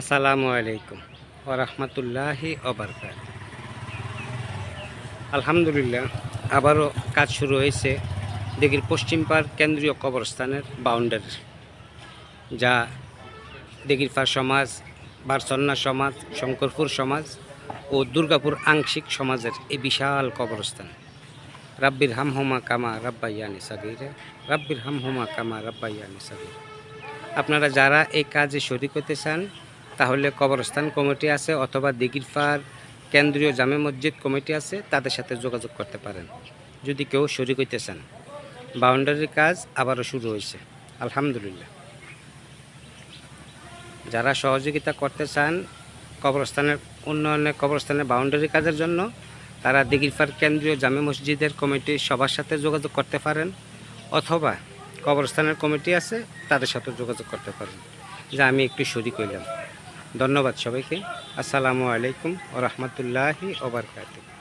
আসসালামু আলাইকুম ওয়া রাহমাতুল্লাহি ওয়া বারাকাতুহু। আলহামদুলিল্লাহ, আবারও কাজ শুরু হয়েছে দিঘির পশ্চিম পাড় কেন্দ্রীয় কবরস্থানের বাউন্ডারির, যা দিঘির পাড় সমাজ, বারসন্না সমাজ, শঙ্করপুর সমাজ ও দুর্গাপুর আংশিক সমাজের এই বিশাল কবরস্থান। রাব্বির হামহুমা কামা রাব্বায়ানি সাগীরা, রাব্বির হামহুমা কামা রাব্বায়ানি সাগীরা। আপনারা যারা এই কাজে শরীক হতে চান, তাহলে কবরস্থান কমিটি আছে অথবা দিঘির পাড় কেন্দ্রীয় জামে মসজিদ কমিটি আছে, তাদের সাথে যোগাযোগ করতে পারেন যদি কেউ শরীক হইতে চান। বাউন্ডারির কাজ আবারও শুরু হয়েছে আলহামদুলিল্লাহ। যারা সহযোগিতা করতে চান কবরস্থানের উন্নয়নে, কবরস্থানের বাউন্ডারি কাজের জন্য, তারা দিঘির পাড় কেন্দ্রীয় জামে মসজিদের কমিটির সবার সাথে যোগাযোগ করতে পারেন, অথবা কবরস্থানের কমিটি আছে তাদের সাথে যোগাযোগ করতে পারেন, যা আমি একটু শরীক হইলাম। ধন্যবাদ সবাইকে। আসসালামু আলাইকুম ওয়া রাহমাতুল্লাহি ওয়া বারাকাতুহু।